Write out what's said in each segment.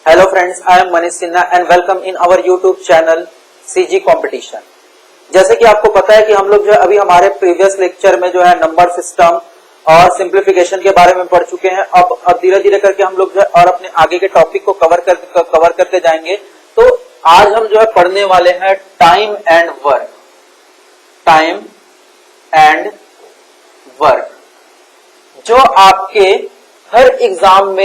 Hello friends, I am Manish Sinha and welcome in our YouTube channel CG Competition। जैसे कि आपको पता है कि हम लोग जो है अभी हमारे प्रीवियस लेक्चर में जो है नंबर सिस्टम और सिंप्लीफिकेशन के बारे में पढ़ चुके हैं। अब धीरे धीरे करके हम लोग जो है और अपने आगे के टॉपिक को कवर करते जाएंगे। तो आज हम जो है पढ़ने वाले हैं time and work. Time and work जो आपके हर एग्जाम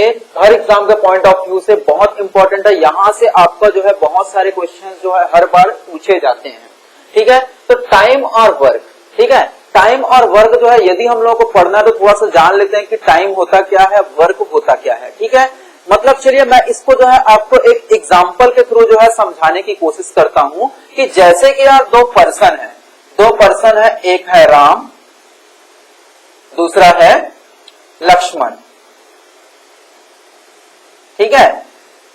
के पॉइंट ऑफ व्यू से बहुत इंपॉर्टेंट है। यहां से आपका जो है बहुत सारे क्वेश्चन जो है हर बार पूछे जाते हैं। ठीक है, तो टाइम और वर्क। ठीक है, टाइम और वर्क जो है यदि हम लोगों को पढ़ना है तो थोड़ा सा जान लेते हैं कि टाइम होता क्या है, वर्क होता क्या है। ठीक है, मतलब चलिए मैं इसको जो है आपको एक एग्जाम्पल के थ्रू जो है समझाने की कोशिश करता हूं कि जैसे कि यार दो पर्सन है, एक है राम, दूसरा है लक्ष्मण। ठीक है,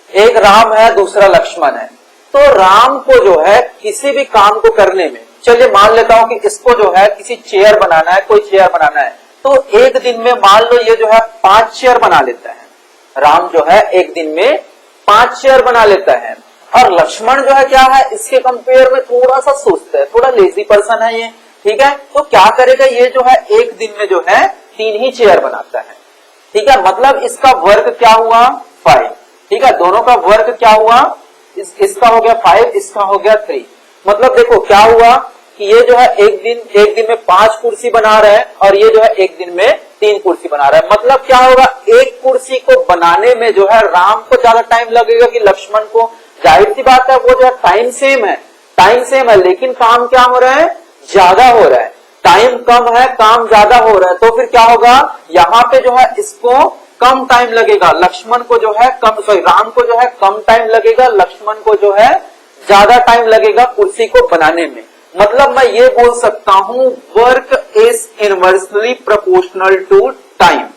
एक राम है, दूसरा लक्ष्मण है। तो राम को जो है किसी भी काम को करने में, चलिए मान लेता हूं कि इसको जो है किसी चेयर बनाना है, कोई चेयर बनाना है, तो एक दिन में मान लो ये जो है 5 चेयर बना लेता है। राम जो है एक दिन में 5 चेयर बना लेता है। और लक्ष्मण जो है क्या है, इसके कंपेयर में थोड़ा सा सुस्त है, थोड़ा लेजी पर्सन है ये। ठीक है, तो क्या करेगा, ये जो है एक दिन में जो है 3 ही चेयर बनाता है। ठीक है, मतलब इसका वर्क क्या हुआ, 5। ठीक है, दोनों का वर्क क्या हुआ, इसका हो गया 5, इसका हो गया 3। मतलब देखो क्या हुआ कि ये जो है एक दिन में 5 कुर्सी बना रहा है और ये जो है एक दिन में 3 कुर्सी बना रहा है। मतलब क्या होगा, एक कुर्सी को बनाने में जो है राम को ज्यादा टाइम लगेगा कि लक्ष्मण को। जाहिर सी बात है, वो जो है टाइम सेम है, लेकिन काम क्या हो रहा है, ज्यादा हो रहा है। टाइम कम है, काम ज्यादा हो रहा है, तो फिर क्या होगा, यहाँ पे जो है इसको कम टाइम लगेगा, लक्ष्मण को जो है राम को जो है कम टाइम लगेगा, लक्ष्मण को जो है ज्यादा टाइम लगेगा कुर्सी को बनाने में। मतलब मैं ये बोल सकता हूं work is inversely proportional to time.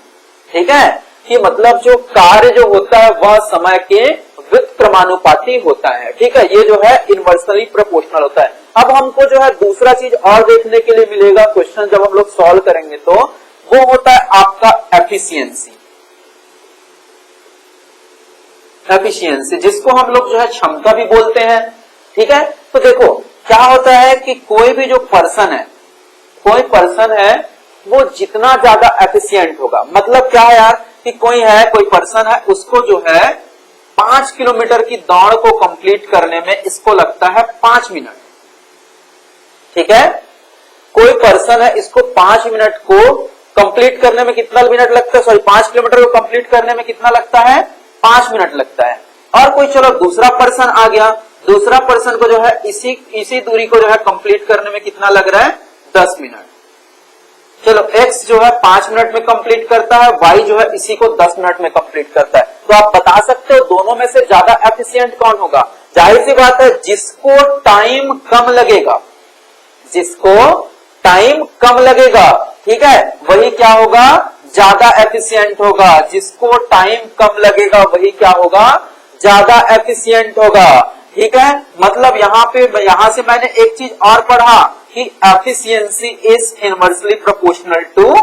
ठीक है, कि मतलब जो कार्य जो होता है वह समय के व्युत्क्रमानुपाती होता है। ठीक है, ये जो है इनवर्सली प्रोपोर्शनल होता है। अब हमको जो है दूसरा चीज और देखने के लिए मिलेगा क्वेश्चन जब हम लोग सॉल्व करेंगे, तो वो होता है आपका एफिशिएंसी, जिसको हम लोग जो है क्षमता भी बोलते हैं। ठीक है, तो देखो क्या होता है कि कोई भी जो पर्सन है वो जितना ज्यादा एफिशिएंट होगा, मतलब क्या है यार कि कोई पर्सन है, उसको जो है 5 किलोमीटर की दौड़ को कंप्लीट करने में इसको लगता है 5 मिनट। ठीक है, कोई पर्सन है, इसको 5 मिनट को कंप्लीट करने में कितना मिनट लगता है, 5 किलोमीटर को कंप्लीट करने में कितना लगता है, 5 मिनट लगता है। और कोई चलो दूसरा पर्सन आ गया, दूसरा पर्सन को जो है इसी दूरी को जो है कंप्लीट करने में कितना लग रहा है, 10 मिनट। चलो x जो है 5 मिनट में कंप्लीट करता है, y जो है इसी को 10 मिनट में कंप्लीट करता है। तो आप बता सकते हो दोनों में से ज्यादा एफिशिएंट कौन होगा। जाहिर सी बात है, जिसको टाइम कम लगेगा, ठीक है, वही क्या होगा, ज्यादा एफिशिएंट होगा। जिसको टाइम कम लगेगा वही क्या होगा, ज्यादा एफिशिएंट होगा। ठीक है, मतलब यहां से मैंने एक चीज और पढ़ा कि efficiency is inversely proportional to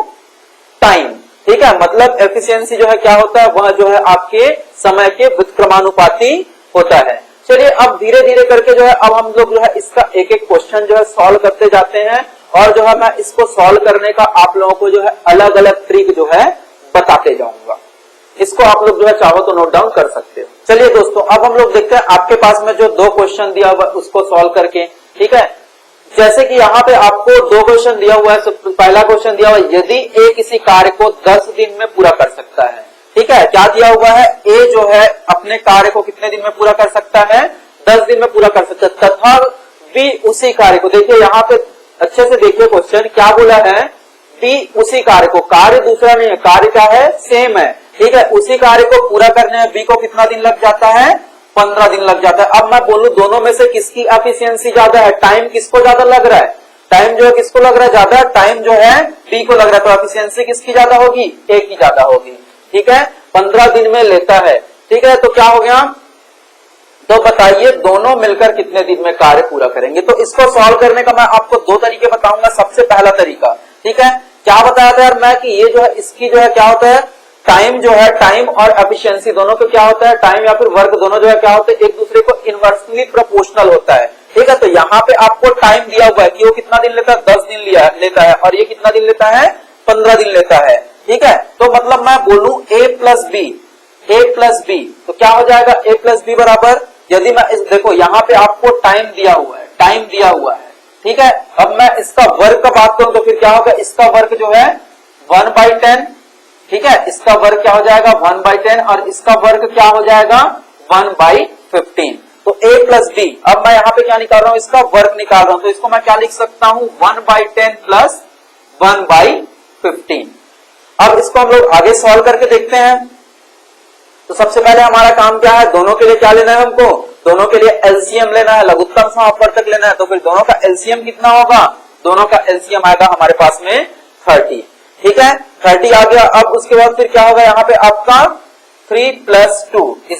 time. ठीक है, मतलब एफिशिएंसी जो है क्या होता है, वह जो है आपके समय के व्युत्क्रमानुपाती होता है। चलिए अब धीरे धीरे करके जो है अब हम लोग जो है इसका एक एक क्वेश्चन जो है सॉल्व करते जाते हैं, और जो है मैं इसको सॉल्व करने का आप लोगों को जो है अलग अलग ट्रिक जो है बताते जाऊंगा। इसको आप लोग जो है चाहो तो नोट डाउन कर सकते हो। चलिए दोस्तों, अब हम लोग देखते हैं आपके पास में जो 2 क्वेश्चन दिया हुआ उसको सॉल्व करके। ठीक है, जैसे कि यहाँ पे आपको 2 क्वेश्चन दिया हुआ है। पहला क्वेश्चन दिया हुआ है, यदि ए किसी कार्य को 10 दिन में पूरा कर सकता है। ठीक है, क्या दिया हुआ है, ए जो है अपने कार्य को कितने दिन में पूरा कर सकता है, 10 दिन में पूरा कर सकता है, तथा बी उसी कार्य को, देखिए यहाँ पे अच्छे से देखिए क्वेश्चन क्या बोला है, बी उसी कार्य को, कार्य दूसरा नहीं है, कार्य क्या है, सेम है। ठीक है, उसी कार्य को पूरा करने में बी को कितना दिन लग जाता है, 15 दिन लग जाता है। अब मैं बोलूं दोनों में से किसकी एफिशिएंसी ज्यादा है, टाइम किसको ज्यादा लग रहा है, टाइम जो है किसको लग रहा है ज्यादा, टाइम जो है बी को लग रहा है, तो एफिशिएंसी किसकी ज्यादा होगी, ए की ज्यादा होगी। ठीक है, 15 दिन में लेता है। ठीक है, तो क्या हो गया, तो बताइए दोनों मिलकर कितने दिन में कार्य पूरा करेंगे। तो इसको सॉल्व करने का मैं आपको 2 तरीके बताऊंगा। सबसे पहला तरीका, ठीक है, क्या बताया था यार मैं कि ये जो है इसकी जो है क्या होता है, टाइम जो है, टाइम और एफिशिएंसी दोनों को क्या होता है, टाइम या फिर वर्क दोनों जो है क्या होते हैं, एक दूसरे को इनवर्सली प्रोपोर्शनल होता है। ठीक है, तो यहाँ पे आपको टाइम दिया हुआ है कि वो कितना दिन लेता है, 10 दिन लेता है, और ये कितना दिन लेता है, 15 दिन लेता है। ठीक है, तो मतलब मैं बोलूं a प्लस बी, तो क्या हो जाएगा, a प्लस बी बराबर, यदि मैं देखो यहाँ पे आपको टाइम दिया हुआ है, ठीक है। अब मैं इसका वर्क का बात करूं तो फिर क्या होगा, इसका वर्क जो है 1/10, ठीक है, इसका वर्क क्या हो जाएगा 1/10, और इसका वर्क क्या हो जाएगा 1/15। तो a प्लस बी, अब मैं यहाँ पे क्या निकाल रहा हूं, इसका वर्क निकाल रहा हूं, तो इसको मैं क्या लिख सकता हूं, 1/10 प्लस 1/15। अब इसको हम लोग आगे सॉल्व करके देखते हैं। तो सबसे पहले हमारा काम क्या है, दोनों के लिए क्या लेना है, हमको दोनों के लिए एलसीएम लेना है, लघुत्तम समापवर्तक लेना है। तो फिर दोनों का एलसीएम कितना होगा, दोनों का एलसीएम आएगा हमारे पास में 30। ठीक है, 30 आ गया। अब उसके बाद फिर क्या होगा, यहाँ पे आपका 3 + 2 =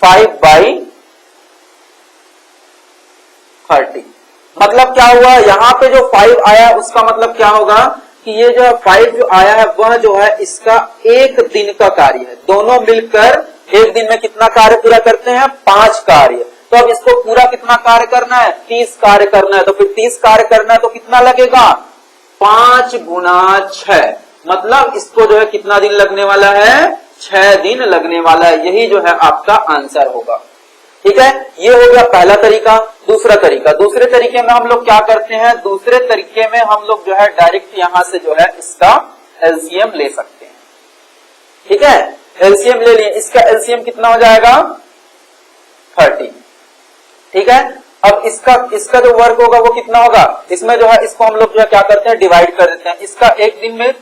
5/30। मतलब क्या हुआ, यहाँ पे जो 5 आया उसका मतलब क्या होगा कि ये जो 5 जो आया है वह जो है इसका एक दिन का कार्य है। दोनों मिलकर एक दिन में कितना कार्य पूरा करते हैं, 5 कार्य। तो अब इसको पूरा कितना कार्य करना है, 30 कार्य करना है। तो फिर 30 कार्य करना है तो कितना लगेगा, 5 × 6, मतलब इसको जो है कितना दिन लगने वाला है, 6 दिन लगने वाला है। यही जो है आपका आंसर होगा। ठीक है, ये हो गया पहला तरीका। दूसरे तरीके में हम लोग क्या करते हैं, दूसरे तरीके में हम लोग जो है डायरेक्ट यहां से जो है इसका एलसीएम ले सकते हैं। ठीक है, एलसीएम ले लिए, इसका एलसीएम कितना हो जाएगा 30। ठीक है, अब इसका जो वर्क होगा वो कितना होगा, इसमें जो है इसको हम लोग जो है क्या करते हैं, डिवाइड कर देते हैं। इसका एक दिन में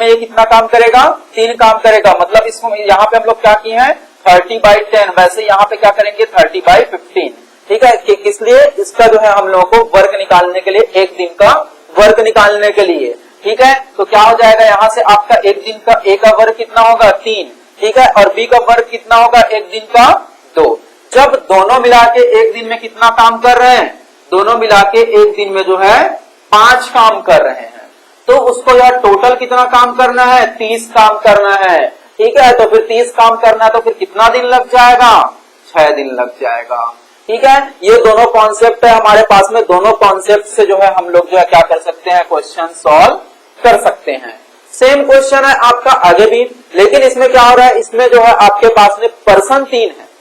ये कितना काम करेगा, 3 काम करेगा। मतलब इसको यहाँ पे हम लोग क्या किए हैं, 30/10, वैसे यहाँ पे क्या करेंगे 30/15। ठीक है, कि किस लिए, इसका जो है हम लोगों को वर्क निकालने के लिए, एक दिन का वर्क निकालने के लिए। ठीक है, तो क्या हो जाएगा, यहाँ से आपका एक दिन का ए का वर्क कितना होगा 3, ठीक है, और बी का वर्क कितना होगा एक दिन का 2। जब दोनों मिला के एक दिन में कितना काम कर रहे हैं, दोनों मिला के एक दिन में जो है 5 काम कर रहे हैं, तो उसको यार टोटल कितना काम करना है, 30 काम करना है। ठीक है, तो फिर 30 काम करना है तो फिर कितना दिन लग जाएगा, 6 दिन लग जाएगा। ठीक है, ये दोनों कॉन्सेप्ट है हमारे पास में, दोनों कॉन्सेप्ट से जो है हम लोग जो है क्या कर सकते हैं, क्वेश्चन सॉल्व कर सकते हैं। सेम क्वेश्चन है आपका आगे भी, लेकिन इसमें क्या हो रहा है, इसमें जो है आपके पास में पर्सन 3 है।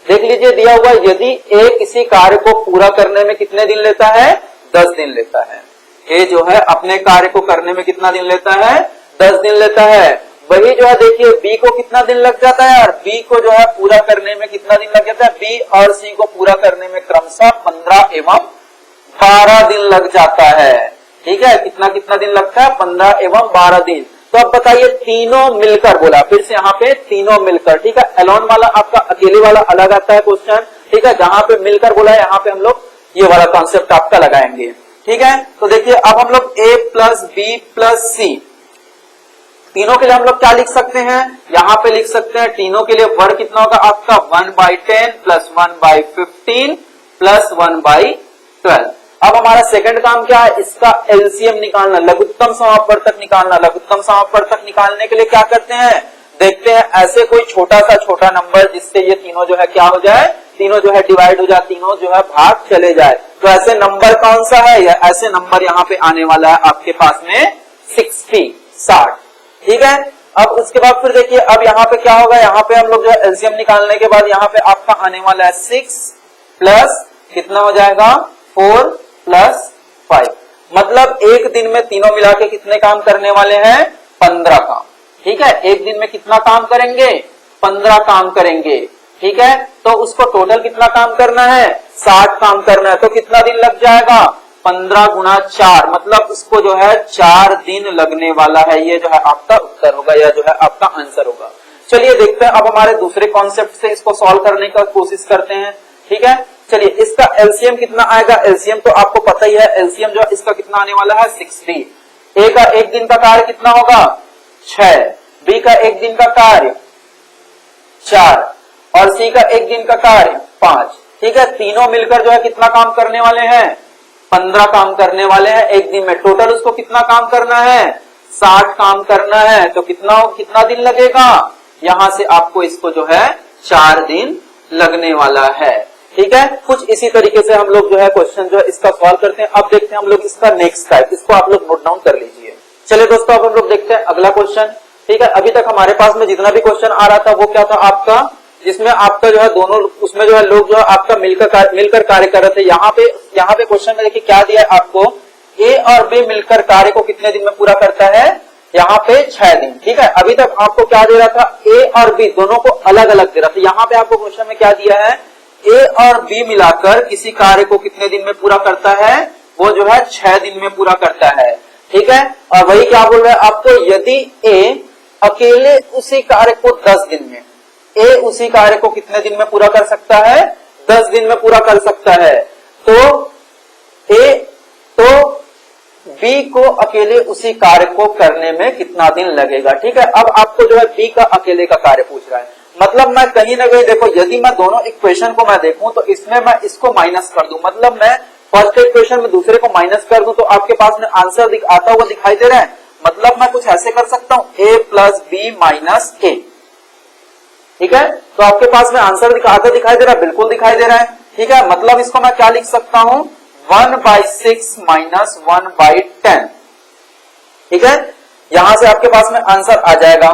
देख लीजिए, दिया हुआ यदि ए किसी कार्य को पूरा करने में कितने दिन लेता है, 10 दिन लेता है। ए जो है अपने कार्य को करने में कितना दिन लेता है, 10 दिन लेता है। वही जो है देखिए बी को कितना दिन लग जाता है, और बी को जो है पूरा करने में कितना दिन लग जाता है, बी और सी को पूरा करने में क्रमशः 15 एवं 12 दिन लग जाता है। ठीक है, कितना दिन लगता है, 15 एवं 12 दिन। तो अब बताइए, तीनों मिलकर बोला, फिर से यहाँ पे तीनों मिलकर। ठीक है, एलोन वाला आपका अकेले वाला अलग आता है क्वेश्चन। ठीक है, जहां पे मिलकर बोला है यहाँ पे हम लोग ये वाला कॉन्सेप्ट आपका लगाएंगे। ठीक है, तो देखिए अब हम लोग a + b + c, तीनों के लिए हम लोग क्या लिख सकते हैं, यहाँ पे लिख सकते हैं तीनों के लिए वर्क कितना होगा आपका 1/10 + 1/15 + 1/12। अब हमारा सेकंड काम क्या है, इसका एलसीएम निकालना, लघुत्तम समापवर्तक निकालना। लघुत्तम समापवर्तक निकालने के लिए क्या करते हैं, देखते हैं ऐसे कोई छोटा नंबर जिससे ये तीनों जो है क्या हो जाए, तीनों जो है डिवाइड हो जाए, तीनों जो है भाग चले जाए। तो ऐसे नंबर कौन सा है, ऐसे नंबर यहाँ पे आने वाला है आपके पास में 60। ठीक है, अब उसके बाद फिर देखिए अब यहाँ पे क्या होगा, यहाँ पे हम लोग जो है एलसीएम निकालने के बाद यहाँ पे आपका आने वाला है 6 प्लस कितना हो जाएगा 4 + 5। मतलब एक दिन में तीनों मिला के कितने काम करने वाले हैं, 15 काम। ठीक है, एक दिन में कितना काम करेंगे, 15 काम करेंगे। ठीक है, तो उसको टोटल कितना काम करना है, 60 काम करना है। तो कितना दिन लग जाएगा, 15 × 4, मतलब उसको जो है 4 दिन लगने वाला है। ये जो है आपका उत्तर होगा, या जो है आपका आंसर होगा। चलिए देखते हैं अब हमारे दूसरे कॉन्सेप्ट से इसको सॉल्व करने का कोशिश करते हैं। ठीक है, चलिए इसका एलसीएम कितना आएगा, एलसीएम तो आपको पता ही है, एलसीएम जो है इसका कितना आने वाला है 60। ए का एक दिन का कार्य कितना होगा 6, बी का एक दिन का कार्य 4 और सी का एक दिन का कार्य 5। ठीक है, तीनों मिलकर जो है कितना काम करने वाले हैं, 15 काम करने वाले हैं एक दिन में। टोटल उसको कितना काम करना है, 60 काम करना है तो कितना दिन लगेगा, यहां से आपको इसको जो है 4 दिन लगने वाला है। ठीक है, कुछ इसी तरीके से हम लोग जो है क्वेश्चन जो है इसका सॉल्व करते हैं। अब देखते हैं हम लोग इसका नेक्स्ट टाइप, इसको आप लोग नोट डाउन कर लीजिए। चलिए दोस्तों, अब हम लोग देखते हैं अगला क्वेश्चन। ठीक है, अभी तक हमारे पास में जितना भी क्वेश्चन आ रहा था वो क्या था आपका, जिसमें आपका जो है दोनों, उसमें जो है लोग जो है आपका मिलकर कार्य कर रहे थे। यहाँ पे क्वेश्चन में देखिए क्या दिया है आपको, ए और बी मिलकर कार्य को कितने दिन में पूरा करता है, यहाँ पे 6 दिन। ठीक है, अभी तक आपको क्या दे रहा था, ए और बी दोनों को अलग अलग दे रहा था। यहाँ पे आपको क्वेश्चन में क्या दिया है, ए और बी मिलाकर किसी कार्य को कितने दिन में पूरा करता है, वो जो है 6 दिन में पूरा करता है। ठीक है, और वही क्या बोल रहा है आपको, यदि ए अकेले उसी कार्य को 10 दिन में, ए उसी कार्य को कितने दिन में पूरा कर सकता है, 10 दिन में पूरा कर सकता है, तो बी को अकेले उसी कार्य को करने में कितना दिन लगेगा। ठीक है, अब आपको जो है बी का अकेले का कार्य पूछ रहा है। मतलब मैं कहीं ना कहीं देखो, यदि मैं दोनों इक्वेशन को मैं देखूं तो इसमें मैं इसको माइनस कर दूं, मतलब मैं फर्स्ट इक्वेशन में दूसरे को माइनस कर दूं तो आपके पास में आंसर आता हुआ दिखाई दे रहा है। मतलब मैं कुछ ऐसे कर सकता हूं, a प्लस बी माइनस ए। ठीक है, तो आपके पास में आंसर आता दिखाई दे रहा है, बिल्कुल दिखाई दे रहा है। ठीक है, मतलब इसको मैं क्या लिख सकता हूं, 1/6 माइनस 1/10। ठीक है, यहां से आपके पास में आंसर आ जाएगा।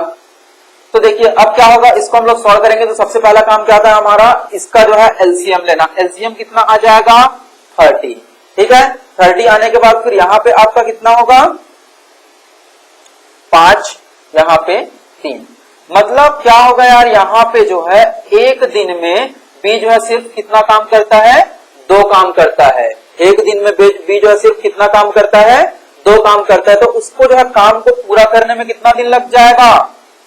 तो देखिए अब क्या होगा, इसको हम लोग सॉल्व करेंगे तो सबसे पहला काम क्या था हमारा, इसका जो है एलसीएम लेना। एलसीएम कितना आ जाएगा, 30। ठीक है, 30 आने के बाद फिर यहाँ पे आपका कितना होगा, 5, यहाँ पे 3। मतलब क्या होगा यार, यहाँ पे जो है एक दिन में बी जो है सिर्फ कितना काम करता है, 2 काम करता है। एक दिन में बी जो है सिर्फ कितना काम करता है, 2 काम करता है। तो उसको जो है काम को पूरा करने में कितना दिन लग जाएगा,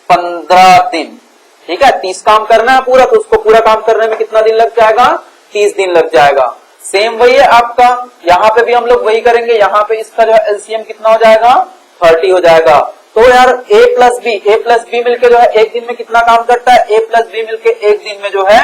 15 दिन। ठीक है, 30 काम करना है पूरा, तो उसको पूरा काम करने में कितना दिन लग जाएगा, 30 दिन लग जाएगा। सेम वही है आपका, यहाँ पे भी हम लोग वही करेंगे। यहाँ पे इसका जो है एलसीएम कितना हो जाएगा, 30 हो जाएगा। तो यार ए प्लस बी मिलके जो है एक दिन में कितना काम करता है, ए प्लस बी मिलके एक दिन में जो है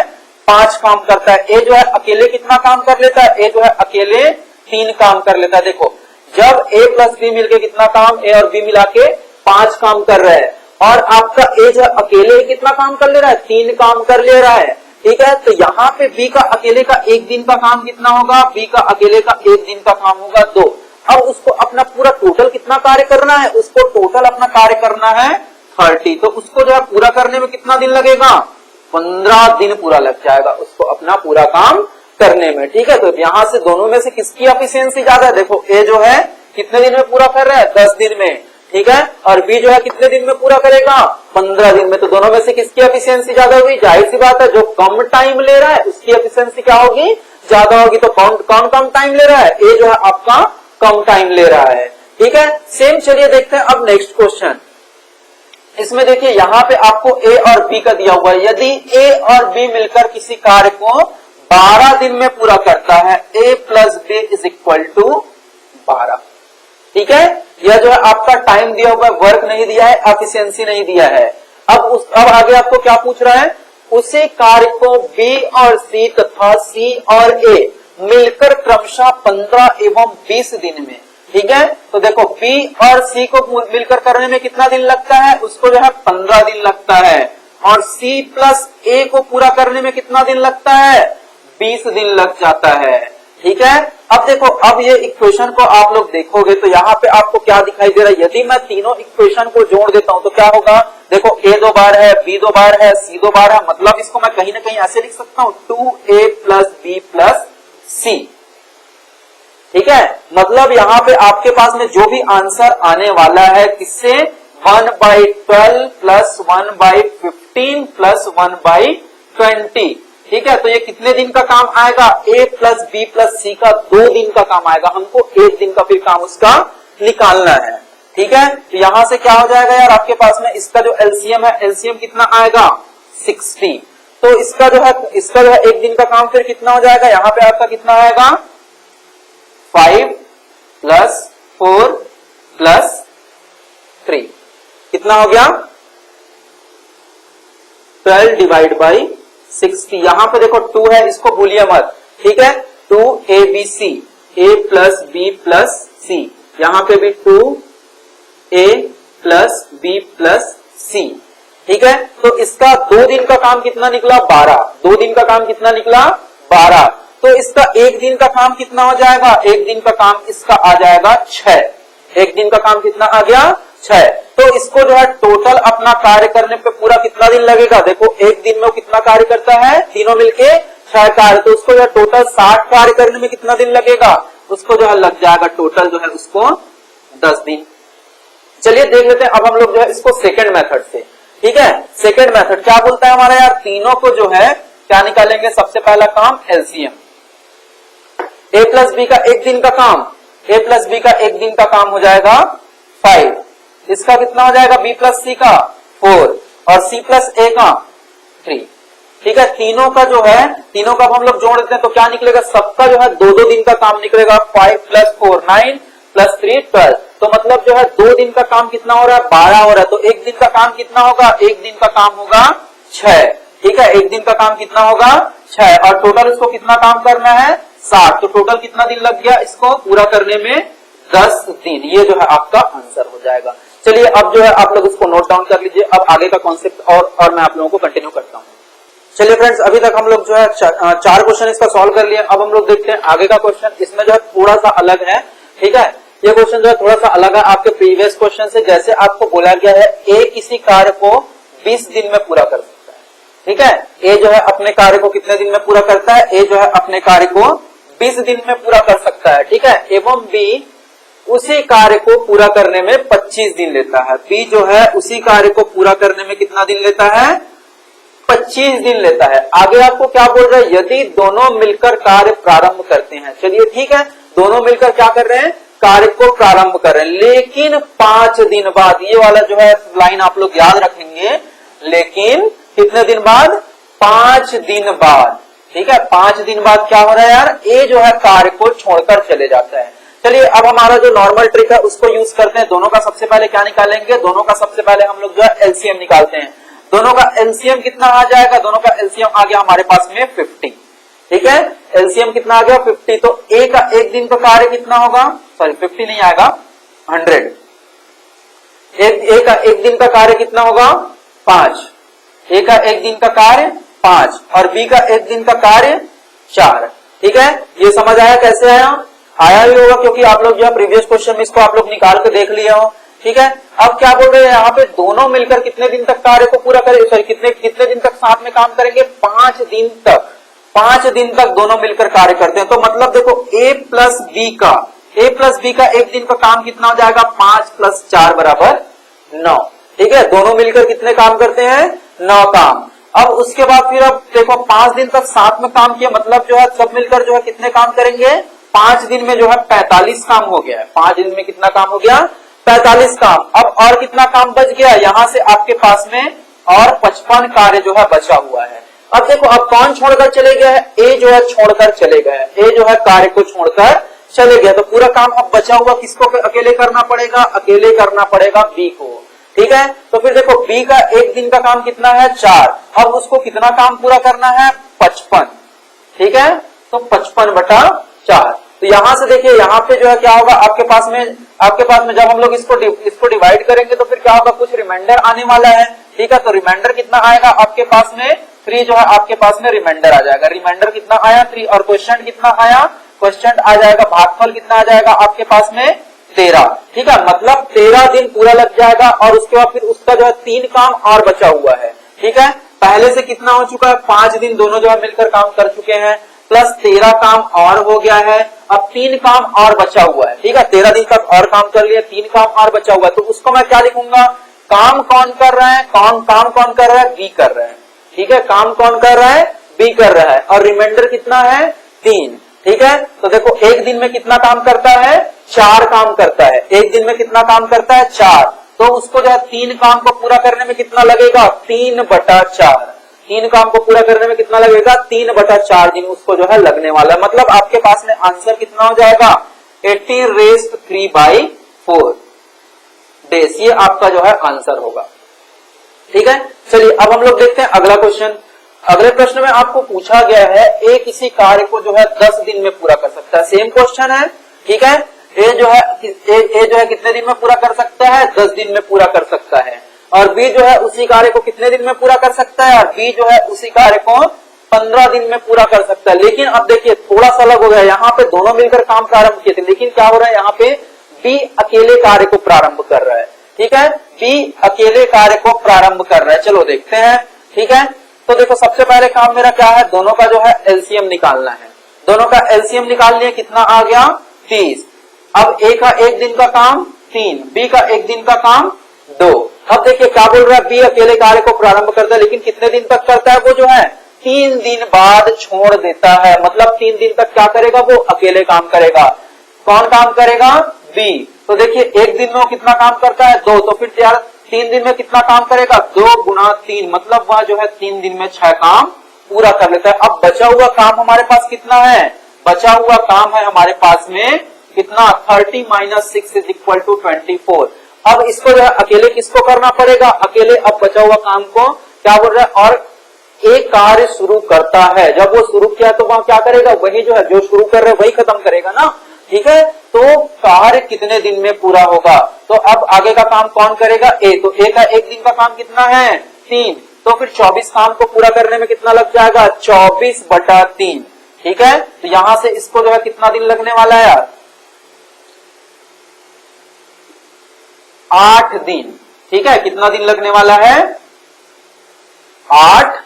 5 काम करता है। ए जो है अकेले कितना काम कर लेता है, ए जो है अकेले 3 काम कर लेता है। देखो, जब ए प्लस बी मिलके कितना काम, ए और बी मिला के 5 काम कर रहे हैं, और आपका ए जो है अकेले कितना काम कर ले रहा है, 3 काम कर ले रहा है। ठीक है, तो यहाँ पे बी का अकेले का एक दिन का काम कितना होगा, बी का अकेले का एक दिन का काम होगा 2। अब उसको अपना पूरा टोटल कितना कार्य करना है, उसको टोटल अपना कार्य करना है 30। तो उसको जो है पूरा करने में कितना दिन लगेगा, 15 दिन पूरा लग जाएगा उसको अपना पूरा काम करने में। ठीक है, तो यहाँ से दोनों में से किसकी एफिशिएंसी ज्यादा है, देखो ए जो है कितने दिन में पूरा कर रहा है, 10 दिन में। ठीक है, और बी जो है कितने दिन में पूरा करेगा, 15 दिन में। तो दोनों में से किसकी एफिशिएंसी ज्यादा होगी, जाहिर सी बात है जो कम टाइम ले रहा है उसकी एफिशिएंसी क्या होगी, ज्यादा होगी। तो कौन कम टाइम ले रहा है, ए जो है आपका कम टाइम ले रहा है। ठीक है, सेम चलिए देखते हैं अब नेक्स्ट क्वेश्चन। इसमें देखिए यहाँ पे आपको ए और बी का दिया हुआ है। यदि ए और बी मिलकर किसी कार्य को 12 दिन में पूरा करता है, a plus b is equal to 12। ठीक है, यह जो है आपका टाइम दिया हुआ है, वर्क नहीं दिया है, एफिशिएंसी नहीं दिया है। अब आगे आपको क्या पूछ रहा है, उसी कार्य को बी और सी तथा सी और ए मिलकर क्रमशः 15 एवं 20 दिन में। ठीक है, तो देखो बी और सी को मिलकर करने में कितना दिन लगता है, उसको जो है 15 दिन लगता है। और सी प्लस ए को पूरा करने में कितना दिन लगता है, 20 दिन लग जाता है। ठीक है, अब देखो, अब ये इक्वेशन को आप लोग देखोगे तो यहाँ पे आपको क्या दिखाई दे रहा है, यदि मैं तीनों इक्वेशन को जोड़ देता हूं तो क्या होगा, देखो ए 2 बार है, बी 2 बार है, सी 2 बार है। मतलब इसको मैं कहीं ना कहीं ऐसे लिख सकता हूं, 2a प्लस बी प्लस सी। ठीक है, मतलब यहाँ पे आपके पास में जो भी आंसर आने वाला है किससे, 1/12 प्लस 1/15 प्लस 1/20। ठीक है, तो ये कितने दिन का काम आएगा, ए प्लस बी प्लस सी का 2 दिन का काम आएगा। हमको 1 दिन का फिर काम उसका निकालना है। ठीक है, तो यहां से क्या हो जाएगा यार, आपके पास में इसका जो एलसीएम है, एलसीएम कितना आएगा, 60। तो इसका जो है 1 दिन का काम फिर कितना हो जाएगा, यहाँ पे आपका कितना आएगा, 5 प्लस 4 प्लस 3 कितना हो गया, 12 डिवाइड बाई 60। यहां पे देखो 2 है, इसको भूलिए मत। ठीक है, 2abc, a plus b plus c, यहां पे भी 2a प्लस बी प्लस सी। ठीक है, तो इसका 2 दिन का काम कितना निकला 12, 2 दिन का काम कितना निकला 12, तो इसका 1 दिन का काम कितना हो जाएगा, 1 दिन का काम इसका आ जाएगा 6, 1 दिन का काम कितना आ गया 6। तो इसको जो है टोटल अपना कार्य करने पे पूरा कितना दिन लगेगा, देखो 1 दिन में वो कितना कार्य करता है, तीनों मिलके 6 कार्य, तो उसको जो है टोटल 60 कार्य करने में कितना दिन लगेगा, उसको जो है लग जाएगा टोटल जो है उसको 10 दिन। चलिए देख लेते हैं अब हम लोग जो है इसको सेकंड मेथड से। ठीक है, सेकंड मेथड क्या बोलता है हमारा यार, तीनों को जो है क्या निकालेंगे, सबसे पहला काम एलसीएम, ए प्लस बी का 1 दिन का काम, ए प्लस बी का 1 दिन का काम हो जाएगा 5, इसका कितना हो जाएगा बी प्लस सी का 4 और सी प्लस ए का 3। ठीक है, तीनों का जो है, तीनों का हम लोग जोड़ देते हैं तो क्या निकलेगा, सबका जो है 2-2 दिन का काम निकलेगा, 5 प्लस 4 9 प्लस 3 12, तो मतलब जो है 2 दिन का काम कितना हो रहा है 12 हो रहा है, तो 1 दिन का काम कितना होगा, 1 दिन का काम होगा 6। ठीक है, 1 दिन का काम कितना होगा 6 और टोटल इसको कितना काम करना है 60, तो टोटल कितना दिन लग गया इसको पूरा करने में 10 दिन, ये जो है आपका आंसर हो जाएगा। चलिए अब जो है आप लोग इसको नोट डाउन कर लीजिए, अब आगे का कॉन्सेप्ट और मैं आप लोगों को कंटिन्यू करता हूँ। चलिए फ्रेंड्स, अभी तक हम लोग जो है 4 क्वेश्चन इसका सॉल्व कर लिए, अब हम लोग देखते हैं आगे का क्वेश्चन, इसमें जो है थोड़ा सा अलग है। ठीक है, ये क्वेश्चन जो है थोड़ा सा अलग है आपके प्रीवियस क्वेश्चन से, जैसे आपको बोला गया है ए किसी कार्य को 20 दिन में पूरा कर सकता है। ठीक है, ए जो है अपने कार्य को कितने दिन में पूरा करता है, ए जो है अपने कार्य को 20 दिन में पूरा कर सकता है। ठीक है, एवं बी उसी कार्य को पूरा करने में 25 दिन लेता है, बी जो है उसी कार्य को पूरा करने में कितना दिन लेता है 25 दिन लेता है। आगे आपको क्या बोल रहा है, यदि दोनों मिलकर कार्य प्रारंभ करते हैं, चलिए ठीक है, दोनों मिलकर क्या कर रहे हैं, कार्य को प्रारंभ कर रहे हैं, लेकिन 5 दिन बाद, ये वाला जो है लाइन आप लोग याद रखेंगे, लेकिन कितने दिन बाद 5 दिन बाद। ठीक है, 5 दिन बाद क्या हो रहा है यार, ए जो है कार्य को छोड़कर चले जाता है। चलिए अब हमारा जो नॉर्मल ट्रिक है उसको यूज करते हैं, दोनों का सबसे पहले क्या निकालेंगे, दोनों का सबसे पहले हम लोग जो है एलसीएम निकालते हैं। दोनों का एलसीएम कितना आ जाएगा, दोनों का एलसीएम आ गया हमारे पास में 50। ठीक है, एलसीएम कितना आ गया 50, तो ए का 1 दिन का कार्य कितना होगा, सॉरी 50 नहीं आएगा 100, ए का 1 दिन का कार्य कितना होगा 5, ए का 1 दिन का कार्य 5 और बी का 1 दिन का कार्य 4। ठीक है, ये समझ आया कैसे आया ही होगा, क्योंकि आप लोग जो है प्रीवियस क्वेश्चन में इसको आप लोग निकाल के देख लिए हो। ठीक है, अब क्या बोल रहे हैं यहाँ पे, दोनों मिलकर कितने दिन तक कार्य को पूरा करेंगे, सॉरी कितने दिन तक साथ में काम करेंगे, 5 दिन तक, 5 दिन तक दोनों मिलकर कार्य करते हैं। तो मतलब देखो ए प्लस बी का 1 दिन का काम कितना हो जाएगा, 5 + 4 = 9। ठीक है, दोनों मिलकर कितने काम करते हैं 9 काम। अब उसके बाद फिर अब देखो 5 दिन तक साथ में काम किया, मतलब जो है सब मिलकर जो है कितने काम करेंगे, 5 दिन में जो है 45 काम हो गया है, 5 दिन में कितना काम हो गया 45 काम। अब और कितना काम बच गया, यहाँ से आपके पास में और 55 कार्य जो है बचा हुआ है। अब देखो अब कौन छोड़कर चले गया है, ए जो है छोड़कर चले गए, ए जो है कार्य को छोड़कर चले गया, तो पूरा काम अब बचा हुआ किसको अकेले करना पड़ेगा, अकेले करना पड़ेगा बी को। ठीक है, तो फिर देखो बी का 1 दिन का काम कितना है 4, अब उसको कितना काम पूरा करना है 55। ठीक है, तो 55/4, तो यहां से देखिए यहाँ पे जो है क्या होगा, आपके पास में जब हम लोग इसको डिवाइड करेंगे तो फिर क्या होगा, कुछ रिमाइंडर आने वाला है। ठीक है, तो रिमाइंडर कितना आएगा आपके पास में 3 जो है आपके पास में रिमाइंडर आ जाएगा, रिमाइंडर कितना आया 3 और क्वेश्चन कितना आया, क्वेश्चन आ जाएगा, भागफल कितना आ जाएगा आपके पास में 13। ठीक है, मतलब 13 दिन पूरा लग जाएगा और उसके बाद फिर उसका जो है 3 काम और बचा हुआ है। ठीक है, पहले से कितना हो चुका है 5 दिन दोनों जो है मिलकर काम कर चुके हैं, प्लस 13 काम और हो गया है, अब 3 काम और बचा हुआ है। ठीक है, 13 दिन तक और काम कर लिया, 3 काम और बचा हुआ है, तो उसको मैं क्या लिखूंगा, काम कौन कर रहा है, काम कौन कर रहा है, बी कर रहा है। ठीक है, काम कौन कर रहा है, बी कर रहा है, और रिमाइंडर कितना है 3। ठीक है, तो देखो 1 दिन में कितना काम करता है 4 काम करता है, 1 दिन में कितना काम करता है 4, तो उसको जो है 3 काम को पूरा करने में कितना लगेगा 3/4, 3 काम को पूरा करने में कितना लगेगा 3/4 दिन उसको जो है लगने वाला है। मतलब आपके पास में आंसर कितना हो जाएगा 80⁻³ डेज, ये आपका जो है आंसर होगा। ठीक है, चलिए अब हम लोग देखते हैं अगला क्वेश्चन। अगले प्रश्न में आपको पूछा गया है ए किसी कार्य को जो है 10 दिन में पूरा कर सकता है, सेम क्वेश्चन है। ठीक है, ए जो है कितने दिन में पूरा कर सकता है? 10 दिन में पूरा कर सकता है। और बी जो है उसी कार्य को कितने दिन में पूरा कर सकता है? और बी जो है उसी कार्य को 15 दिन में पूरा कर सकता है। लेकिन अब देखिए थोड़ा सा अलग हो गया, यहाँ पे दोनों मिलकर काम प्रारंभ किए थे, लेकिन क्या हो रहा है यहाँ पे बी अकेले कार्य को प्रारंभ कर रहा है। ठीक है, बी अकेले कार्य को प्रारंभ कर रहा है। चलो देखते हैं। ठीक है, तो देखो सबसे पहले काम मेरा क्या है? दोनों का जो है एलसीएम निकालना है। दोनों का एलसीएम निकाल लिया, कितना आ गया? 30। अब ए का एक दिन का काम 3, बी का एक दिन का काम 2। अब देखिए क्या बोल रहा है? बी अकेले कार्य को प्रारंभ करता है, लेकिन कितने दिन तक करता है? वो जो है 3 दिन बाद छोड़ देता है। मतलब 3 दिन तक क्या करेगा? वो अकेले काम करेगा। कौन काम करेगा? बी। तो देखिए एक दिन में वो कितना काम करता है? 2। तो फिर यार 3 दिन में कितना काम करेगा? 2 गुना 3, मतलब वह जो है 3 दिन में 6 काम पूरा कर लेता है। अब बचा हुआ काम हमारे पास कितना है? बचा हुआ काम है हमारे पास में कितना? 30 - 6 = 24। अब इसको जो है अकेले किसको करना पड़ेगा? अकेले अब बचा हुआ काम को क्या बोल रहा है? और एक कार्य शुरू करता है। जब वो शुरू किया तो वह क्या करेगा? वही जो है जो शुरू कर रहे हैं वही खत्म करेगा ना। ठीक है, तो कार्य कितने दिन में पूरा होगा? तो अब आगे का काम कौन करेगा? ए। तो ए का एक दिन का काम कितना है? 3। तो फिर 24 काम को पूरा करने में कितना लग जाएगा? 24/3। ठीक है, तो यहां से इसको जो है कितना दिन लगने वाला है यार? 8 दिन। ठीक है, कितना दिन लगने वाला है? 8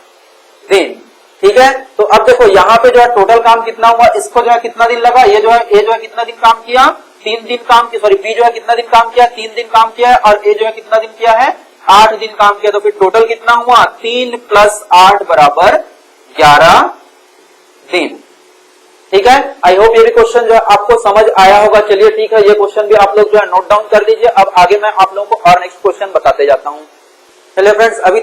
दिन। ठीक है, तो अब देखो यहाँ पे जो है टोटल काम कितना हुआ? इसको जो है कितना दिन लगा? ये जो है ए जो है कितना दिन काम किया? 3 दिन काम किया। सॉरी, बी जो है कितना दिन काम किया? 3 दिन काम किया है। और ए जो है कितना दिन किया है? 8 दिन काम किया। तो फिर टोटल कितना हुआ? 3 + 8 = 11 दिन। ठीक है, आई होप ये भी क्वेश्चन जो है आपको समझ आया होगा। चलिए ठीक है, ये क्वेश्चन भी आप लोग जो है नोट डाउन कर लीजिए। अब आगे मैं आप लोगों को और नेक्स्ट क्वेश्चन बताते जाता हूँ। चलिए फ्रेंड्स, अभी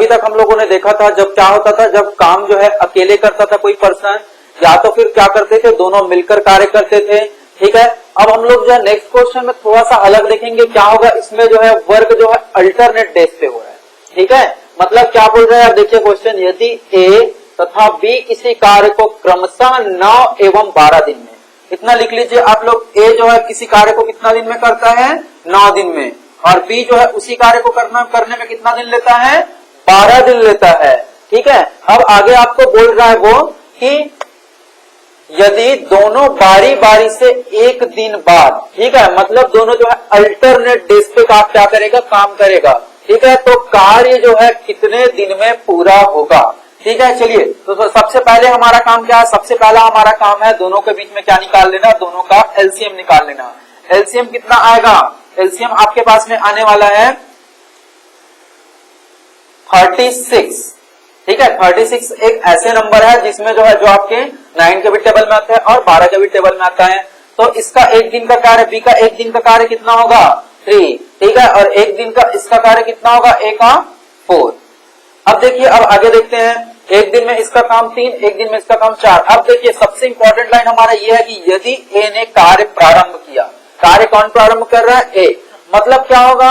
तक हम लोगों ने देखा था जब क्या होता था, जब काम जो है अकेले करता था कोई पर्सन, या तो फिर क्या करते थे? दोनों मिलकर कार्य करते थे। ठीक है, अब हम लोग जो है नेक्स्ट क्वेश्चन में थोड़ा सा अलग देखेंगे। क्या होगा इसमें? जो है वर्क जो है अल्टरनेट डेज पे हो रहा है। ठीक है, मतलब क्या बोल रहे हैं? देखिए क्वेश्चन, यदि ए तथा बी किसी कार्य को क्रमशः 9 एवं 12 दिन में, इतना लिख लीजिए आप लोग। ए जो है किसी कार्य को कितना दिन में करता है? 9 दिन में। और बी जो है उसी कार्य को करने में कितना दिन लेता है? 12 दिन लेता है। ठीक है, अब आगे आपको बोल रहा है वो कि यदि दोनों बारी बारी से एक दिन बाद, ठीक है, मतलब दोनों जो है अल्टरनेट डेज पे क्या करेगा? काम करेगा। ठीक है, तो कार्य जो है कितने दिन में पूरा होगा? ठीक है, चलिए तो सबसे पहले हमारा काम क्या है? सबसे पहला हमारा काम है दोनों के बीच में क्या निकाल लेना? दोनों का एलसीएम निकाल लेना। एलसीएम कितना आएगा? एलसीएम आपके पास में आने वाला है 36। ठीक है, 36 एक ऐसे नंबर है जिसमें जो है जो आपके 9 के भी टेबल में आता है और 12 के भी टेबल में आता है। तो इसका एक दिन का कार्य, बी का एक दिन का कार्य कितना होगा? 3। ठीक है, और एक दिन का इसका कार्य कितना होगा? ए का 4। अब देखिए, अब आगे देखते हैं। एक दिन में इसका काम 3, एक दिन में इसका काम 4। अब देखिए सबसे इंपॉर्टेंट लाइन हमारा ये है कि यदि ए ने कार्य प्रारंभ किया, कार्य कौन प्रारंभ कर रहा है? ए। मतलब क्या होगा?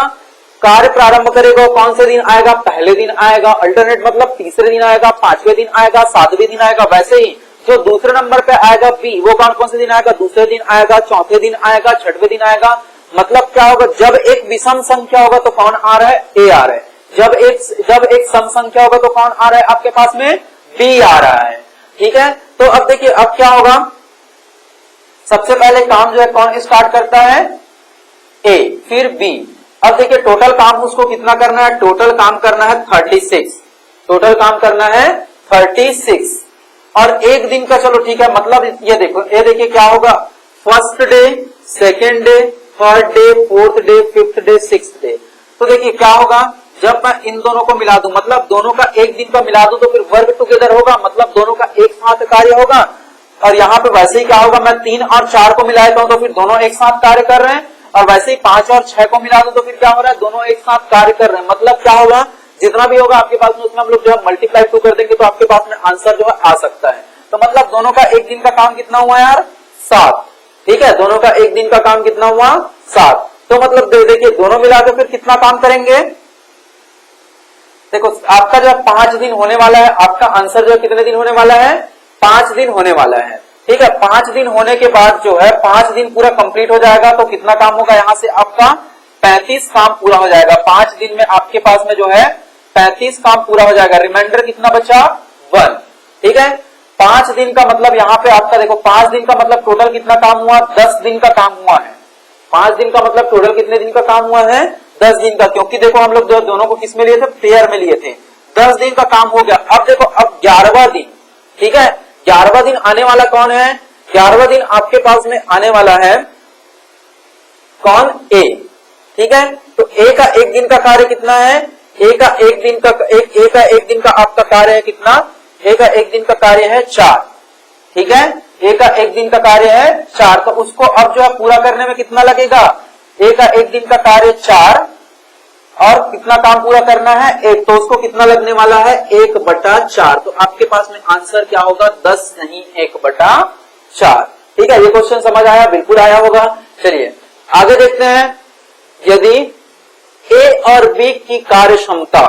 कार्य प्रारंभ करेगा कौन से दिन आएगा? पहले दिन आएगा। अल्टरनेट मतलब तीसरे दिन आएगा, 5वें दिन आएगा, 7वें दिन आएगा। वैसे ही जो दूसरे नंबर पे आएगा बी, वो कौन से दिन आएगा? दूसरे दिन आएगा, चौथे दिन आएगा, 6वें दिन आएगा। मतलब क्या होगा? जब एक विषम संख्या होगा तो कौन आ रहा है? ए आ रहा है। जब एक सम संख्या होगा तो कौन आ रहा है आपके पास में? बी आ रहा है। ठीक है, तो अब देखिए अब क्या होगा? सबसे पहले काम जो है कौन स्टार्ट करता है? ए, फिर बी। अब देखिए टोटल काम उसको कितना करना है? टोटल काम करना है 36। टोटल काम करना है 36। और एक दिन का, चलो ठीक है, मतलब ये देखो, ये देखिए क्या होगा? First day, second day, third day, fourth day, fifth day, sixth day. तो देखिए क्या होगा? जब मैं इन दोनों को मिला दूं, मतलब दोनों का एक दिन का मिला दूं, तो फिर वर्क टुगेदर होगा, मतलब दोनों का एक साथ कार्य होगा। और यहाँ पे वैसे ही क्या होगा? मैं 3 और 4 को मिलाता हूं तो फिर दोनों एक साथ कार्य कर रहे हैं। और वैसे ही 5 और 6 को मिला दूं तो फिर क्या हो रहा है? दोनों एक साथ कार्य कर रहे हैं। मतलब क्या होगा? जितना भी होगा आपके पास में उसमें हम लोग जो है मल्टीप्लाई 2 कर देंगे तो आपके पास में आंसर जो है आ सकता है। तो मतलब दोनों का एक दिन का काम कितना हुआ यार? 7। ठीक है, दोनों का एक दिन का काम कितना हुआ? 7। तो मतलब देखिए दोनों मिला के फिर कितना काम करेंगे? देखो आपका जो 5 दिन होने वाला है, आपका आंसर जो कितने दिन होने वाला है? 5 दिन होने वाला है। ठीक है। 5 दिन होने के बाद जो है 5 दिन पूरा कंप्लीट हो जाएगा तो कितना काम होगा, यहां से आपका 35 काम पूरा हो जाएगा। 5 दिन में आपके पास में जो है 35 काम पूरा हो जाएगा। रिमाइंडर कितना बचा, 1। ठीक है। 5 दिन का मतलब यहाँ पे आपका देखो 5 दिन का मतलब टोटल कितना काम हुआ, 10 दिन का काम हुआ है। 5 दिन का मतलब टोटल कितने दिन का काम हुआ है, 10 दिन का, क्योंकि देखो हम लोग दोनों को किस में लिए थे, पेयर में लिए थे। 10 दिन का काम हो गया। अब देखो अब 11वां दिन, ठीक है, 11वां दिन आने वाला कौन है, 11वां दिन आपके पास में आने वाला है कौन, ए। ठीक है। तो ए का एक दिन का कार्य कितना है, ए का एक दिन का आपका कार्य है कितना, ए का एक दिन का कार्य है 4। ठीक है। ए का एक दिन का कार्य है 4, तो उसको अब जो है पूरा करने में कितना लगेगा, ए का एक दिन का कार्य 4 और कितना काम पूरा करना है 1, तो उसको कितना लगने वाला है 1/4। तो आपके पास में आंसर क्या होगा, 10 नहीं 1/4। ठीक है। ये क्वेश्चन समझ आया, बिल्कुल आया होगा। चलिए आगे देखते हैं। यदि ए और बी की कार्य क्षमता,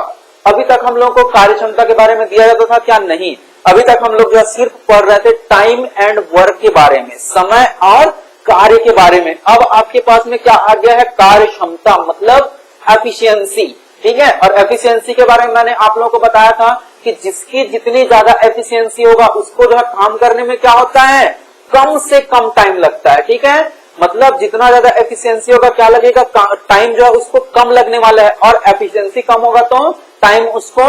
अभी तक हम लोग को कार्य क्षमता के बारे में दिया जाता था क्या, नहीं। अभी तक हम लोग जो है सिर्फ पढ़ रहे थे टाइम एंड वर्क के बारे में, समय और कार्य के बारे में। अब आपके पास में क्या आ गया है, कार्य क्षमता मतलब एफिशिएंसी। ठीक है। और एफिशिएंसी के बारे में मैंने आप लोगों को बताया था कि जिसकी जितनी ज्यादा एफिशिएंसी होगा उसको जो है काम करने में क्या होता है, कम से कम टाइम लगता है। ठीक है। मतलब जितना ज्यादा एफिशिएंसी होगा क्या लगेगा, टाइम जो है उसको कम लगने वाला है, और एफिशिएंसी कम होगा तो टाइम उसको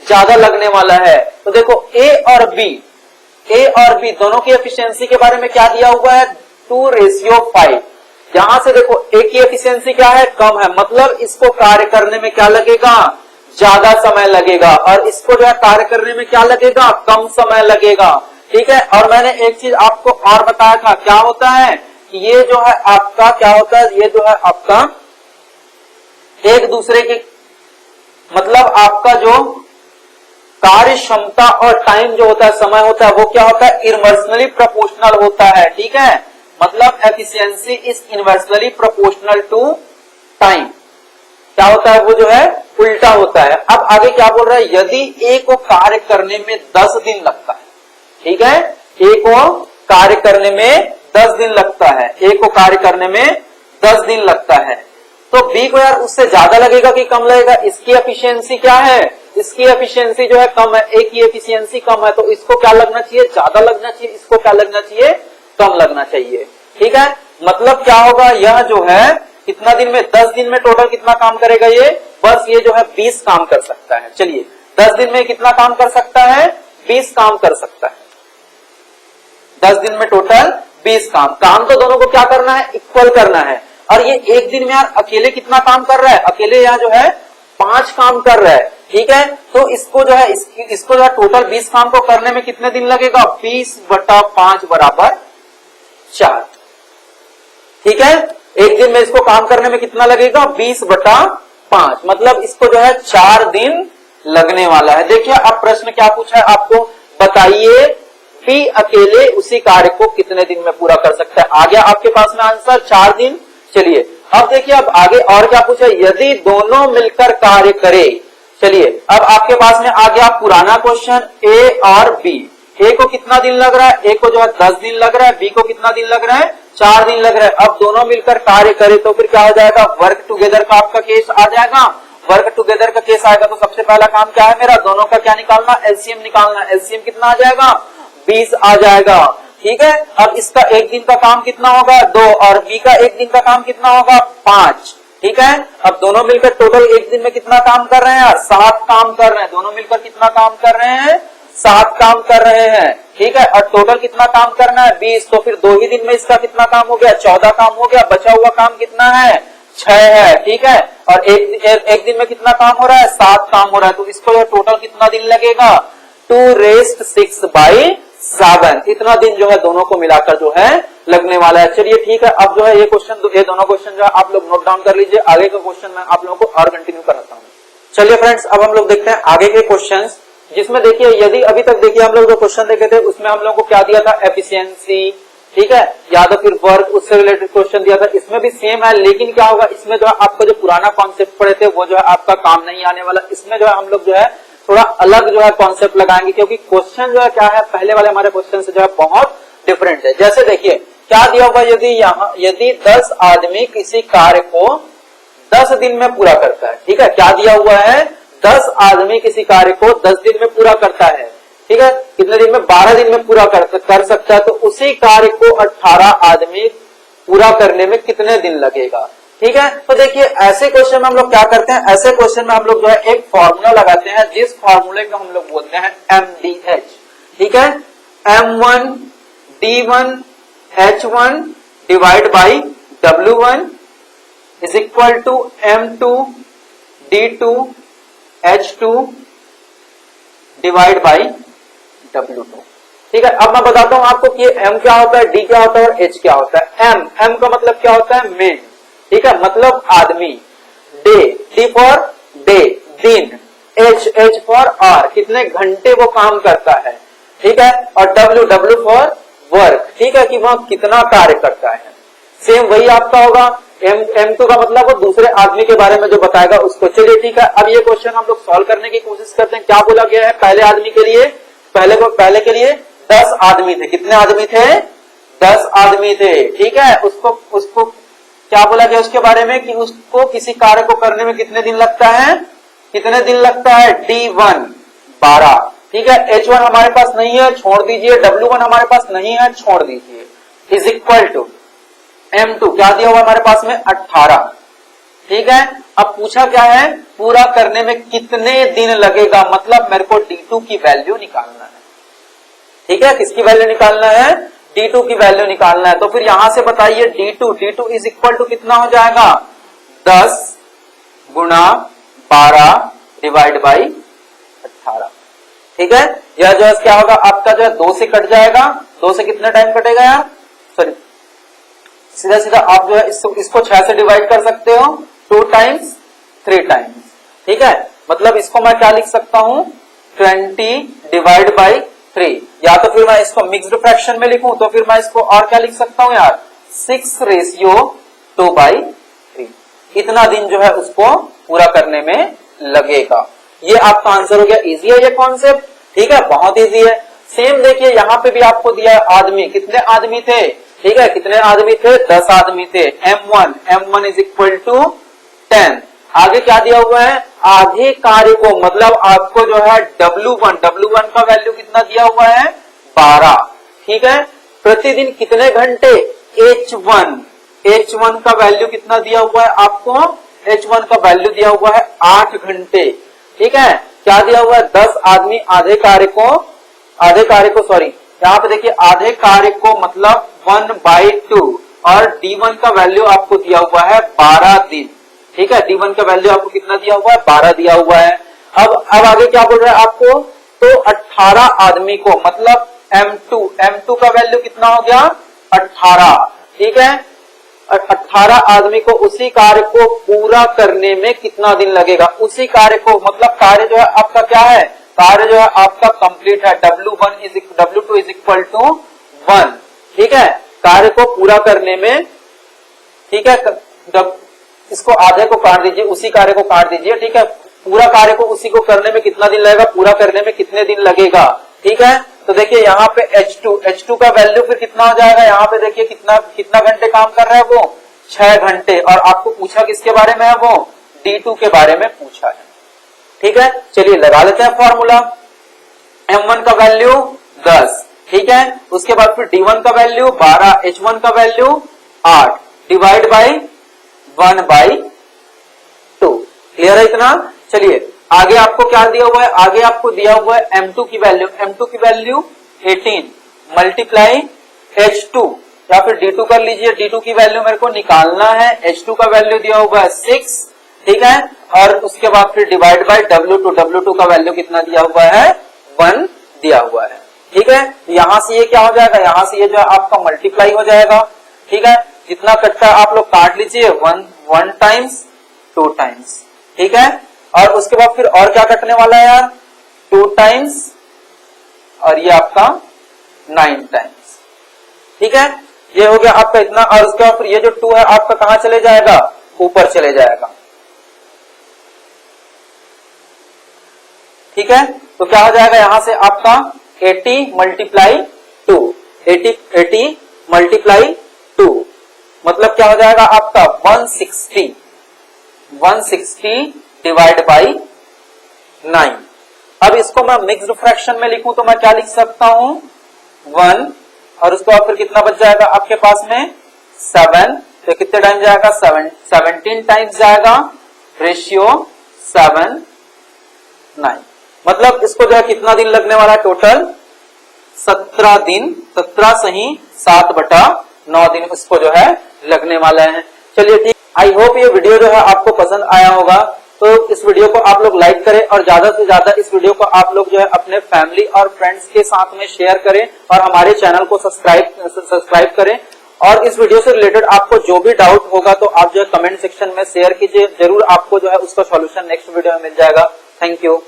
ज्यादा लगने वाला है। तो देखो ए और बी दोनों की एफिशिएंसी के बारे में क्या दिया हुआ है, 2:5। यहां से देखो ए की एफिशिएंसी क्या है, कम है, मतलब इसको कार्य करने में क्या लगेगा, ज्यादा समय लगेगा, और इसको जो है कार्य करने में क्या लगेगा, कम समय लगेगा। ठीक है। और मैंने एक चीज आपको और बताया था, क्या होता है कि ये जो है आपका क्या होता है, ये जो है आपका एक दूसरे के मतलब आपका जो कार्य क्षमता और टाइम जो होता है, समय होता है, वो क्या होता है, इनवर्सली प्रोपोर्शनल होता है। ठीक है। मतलब efficiency is inversely proportional to time. क्या होता है, वो जो है उल्टा होता है। अब आगे क्या बोल रहा है, यदि ए को कार्य करने में 10 दिन लगता है, ठीक है, ए को कार्य करने में 10 दिन लगता है, ए को कार्य करने में 10 दिन लगता है, तो बी को यार उससे ज्यादा लगेगा कि कम लगेगा, इसकी एफिशिएंसी क्या है, इसकी एफिशिएंसी जो है कम है, ए की एफिशिएंसी कम है, तो इसको क्या लगना चाहिए, ज्यादा लगना चाहिए, इसको क्या लगना चाहिए, कम लगना चाहिए। ठीक है। मतलब क्या होगा, यह जो है कितना दिन में, 10 दिन में टोटल कितना काम करेगा ये, बस ये जो है 20 काम कर सकता है। चलिए 10 दिन में कितना काम कर सकता है, 20 काम कर सकता है। 10 दिन में टोटल 20 काम तो दोनों को क्या करना है, इक्वल करना है। और ये एक दिन में यार अकेले कितना काम कर रहा है, अकेले यहाँ जो है 5 काम कर रहा है। ठीक है। तो इसको जो है इसको जो है टोटल 20 काम को करने में कितने दिन लगेगा, 20/5 = 4। ठीक है। एक दिन में इसको काम करने में कितना लगेगा, 20/5, मतलब इसको जो है 4 दिन लगने वाला है। देखिए अब प्रश्न क्या पूछा है आपको, बताइए बी अकेले उसी कार्य को कितने दिन में पूरा कर सकता है। आ गया आपके पास में आंसर, 4 दिन। चलिए अब देखिए अब आगे और क्या पूछा, यदि दोनों मिलकर कार्य करे। चलिए अब आपके पास में आ गया पुराना क्वेश्चन, ए और बी। ए को कितना दिन लग रहा है, ए को जो है 10 दिन लग रहा है, बी को कितना दिन लग रहा है, 4 दिन लग रहा है। अब दोनों मिलकर कार्य करे तो फिर क्या हो जाएगा, वर्क टुगेदर का आपका केस आ जाएगा। वर्क टुगेदर का केस आएगा तो सबसे पहला काम क्या है मेरा, दोनों का क्या निकालना, एलसीएम निकालना। एलसीएम कितना आ जाएगा, 20 आ जाएगा। ठीक है। अब इसका एक दिन का काम कितना होगा, 2, और बी का एक दिन का काम कितना होगा, 5। ठीक है। अब दोनों मिलकर टोटल एक दिन में कितना काम कर रहे हैं, 7 काम कर रहे हैं। दोनों मिलकर कितना काम कर रहे हैं, 7 काम कर रहे हैं। ठीक है। और टोटल कितना काम करना है, 20, तो फिर 2 ही दिन में इसका कितना काम हो गया, 14 काम हो गया। बचा हुआ काम कितना है, 6 है। ठीक है। और एक दिन में कितना काम हो रहा है, 7 काम हो रहा है, तो इसको टोटल कितना दिन लगेगा, 2⁻⁶/7। इतना दिन जो है दोनों को मिलाकर जो है लगने वाला है। चलिए ठीक है। अब जो है ये क्वेश्चन, ये दोनों क्वेश्चन जो है आप लोग नोट डाउन कर लीजिए। आगे का क्वेश्चन मैं आप लोगों को और कंटिन्यू कराता हूँ। चलिए फ्रेंड्स अब हम लोग देखते हैं आगे के क्वेश्चन, जिसमें देखिए यदि अभी तक देखिए हम लोग जो क्वेश्चन देखे थे उसमें हम लोग को क्या दिया था, एफिशिएंसी। ठीक है। या तो फिर वर्क, उससे रिलेटेड क्वेश्चन दिया था। इसमें भी सेम है, लेकिन क्या होगा, इसमें जो है आपका जो पुराना कॉन्सेप्ट पढ़े थे वो जो है आपका काम नहीं आने वाला। इसमें जो है हम लोग जो है थोड़ा अलग जो है कॉन्सेप्ट लगाएंगे, क्योंकि क्वेश्चन जो है क्या है, पहले वाले हमारे क्वेश्चन से जो है बहुत डिफरेंट है। जैसे देखिए क्या दिया हुआ, यदि 10 आदमी किसी कार्य को 10 दिन में पूरा करता है, ठीक है, क्या दिया हुआ है, 10 आदमी किसी कार्य को 10 दिन में पूरा करता है, ठीक है, कितने दिन में, 12 दिन में पूरा कर सकता है, तो उसी कार्य को 18 आदमी पूरा करने में कितने दिन लगेगा, ठीक है। तो देखिए ऐसे क्वेश्चन में हम लोग क्या करते हैं, ऐसे क्वेश्चन में हम लोग जो है एक फॉर्मूला लगाते हैं, जिस फॉर्मूले को हम लोग बोलते हैं MDH, ठीक है, M1 D1 H1 divide by W1 is equal to M2 D2 H2 divide by W2, ठीक है। अब मैं बताता हूं आपको कि M क्या होता है, D क्या होता है और H क्या होता है। M का मतलब क्या होता है, मेन, ठीक है, मतलब आदमी। डे, D फॉर डे, दिन। H फॉर आवर, कितने घंटे वो काम करता है, ठीक है, और W फॉर वर्क, ठीक है, कि वह कितना कार्य करता है। सेम वही आपका होगा। M2 का मतलब वो दूसरे आदमी के बारे में जो बताएगा उसको। चलिए ठीक है, अब ये क्वेश्चन हम लोग सॉल्व करने की कोशिश करते हैं। क्या बोला गया है, पहले आदमी के लिए, पहले के लिए 10 आदमी थे। कितने आदमी थे, 10 आदमी थे, ठीक है। उसको क्या बोला गया उसके बारे में, कि उसको किसी कार्य को करने में कितने दिन लगता है, कितने दिन लगता है, D1 12, ठीक है। H1 हमारे पास नहीं है, छोड़ दीजिए। W1 हमारे पास नहीं है, छोड़ दीजिए, इज इक्वल टू M2 क्या दिया हुआ हमारे पास में, 18, ठीक है। अब पूछा क्या है, पूरा करने में कितने दिन लगेगा, मतलब मेरे को D2 की वैल्यू निकालना है, ठीक है। किसकी वैल्यू निकालना है, D2 की वैल्यू निकालना है। तो फिर यहां से बताइए D2 इज इक्वल टू कितना हो जाएगा, 10 गुणा 12 डिवाइड बाई 18, ठीक है। यह जो है क्या होगा आपका, जो है 2 से कट जाएगा। 2 से कितना टाइम कटेगा यार, सॉरी, सीधा सीधा आप जो है इसको 6 से डिवाइड कर सकते हो, 2 टाइम्स 3 टाइम्स, ठीक है। मतलब इसको मैं क्या लिख सकता हूं, 20 डिवाइड बाई 3, या तो फिर मैं इसको मिक्स्ड फ्रैक्शन में लिखूं, तो फिर मैं इसको और क्या लिख सकता हूं यार, 6:2/3। इतना दिन जो है उसको पूरा करने में लगेगा। ये आपका आंसर हो गया। इजी है ये कॉन्सेप्ट, ठीक है, बहुत इजी है। सेम देखिए यहाँ पे भी आपको दिया आदमी, कितने आदमी थे, ठीक है, कितने आदमी थे, 10 आदमी थे। M1 is equal to 10। आगे क्या दिया हुआ है, आधे कार्य को, मतलब आपको जो है W1 का वैल्यू कितना दिया हुआ है, 12, ठीक है। प्रतिदिन कितने घंटे, H1 का वैल्यू कितना दिया हुआ है आपको, H1 का वैल्यू दिया हुआ है 8 घंटे, ठीक है। क्या दिया हुआ है, 10 आदमी आधे कार्य को सॉरी, यहाँ पे देखिए आधे कार्य को मतलब 1/2, और D1 का वैल्यू आपको दिया हुआ है 12 दिन, ठीक है। D1 का वैल्यू आपको कितना दिया हुआ है, 12 दिया हुआ है। अब आगे क्या बोल रहा है आपको, तो 18 आदमी को, मतलब M2 का वैल्यू कितना हो गया, 18, ठीक है। 18 आदमी को उसी कार्य को पूरा करने में कितना दिन लगेगा, उसी कार्य को, मतलब कार्य जो है आपका क्या है, कार्य जो है आपका कंप्लीट है, W2 इज इक्वल टू 1, ठीक है। कार्य को पूरा करने में, ठीक है, जब इसको आधे को काट दीजिए, उसी कार्य को काट दीजिए, ठीक है। पूरा कार्य को उसी को करने में कितना दिन लगेगा, पूरा करने में कितने दिन लगेगा, ठीक है। तो देखिए यहाँ पे H2 का वैल्यू फिर कितना हो जाएगा, यहाँ पे देखिए कितना घंटे काम कर रहा है वो, 6 घंटे। और आपको पूछा किसके बारे में है, वो D2 के बारे में पूछा है, ठीक है। चलिए लगा लेते हैं फॉर्मूला। M1 का वैल्यू 10, ठीक है। उसके बाद फिर D1 का वैल्यू 12, H1 का वैल्यू 8 डिवाइड बाई 1/2। क्लियर है इतना। चलिए आगे आपको क्या दिया हुआ है, आगे आपको दिया हुआ है M2 की वैल्यू 18 मल्टीप्लाई H2, या फिर D2 कर लीजिए। D2 की वैल्यू मेरे को निकालना है, H2 का वैल्यू दिया हुआ है 6, ठीक है। और उसके बाद फिर डिवाइड बाय W2 का वैल्यू कितना दिया हुआ है, 1 दिया हुआ है, ठीक है। यहां से ये क्या हो जाएगा, यहां से ये जो है आपका मल्टीप्लाई हो जाएगा, ठीक है। जितना कटता है आप लोग काट लीजिए, 1 टाइम्स 2 टाइम्स, ठीक है। और उसके बाद फिर और क्या कटने वाला है यार, 2 टाइम्स, और ये आपका 9 टाइम्स, ठीक है। ये हो गया आपका इतना। और उसके बाद फिर ये जो 2 है आपका कहां चले जाएगा, ऊपर चले जाएगा, ठीक है। तो क्या हो जाएगा यहां से आपका 80 मल्टीप्लाई 2, 80 मल्टीप्लाई 2 मतलब क्या हो जाएगा आपका 160 डिवाइड बाई 9। अब इसको मैं मिक्स्ड फ्रैक्शन में लिखूं तो मैं क्या लिख सकता हूं 1 और उसको फिर कितना बच जाएगा आपके पास में 7, तो कितने टाइम जाएगा 17 टाइम्स जाएगा, रेशियो 7 9। मतलब इसको जो है कितना दिन लगने वाला टोटल 17 दिन, 17 सही 7/9 दिन इसको जो है लगने वाला है। चलिए ठीक, आई होप ये वीडियो जो है आपको पसंद आया होगा। तो इस वीडियो को आप लोग लाइक करें और ज्यादा से ज्यादा इस वीडियो को आप लोग जो है अपने फैमिली और फ्रेंड्स के साथ में शेयर करें और हमारे चैनल को सब्सक्राइब करें। और इस वीडियो से रिलेटेड आपको जो भी डाउट होगा तो आप जो है कमेंट सेक्शन में शेयर कीजिए, जरूर आपको जो है उसका सॉल्यूशन नेक्स्ट वीडियो में मिल जाएगा। Thank you.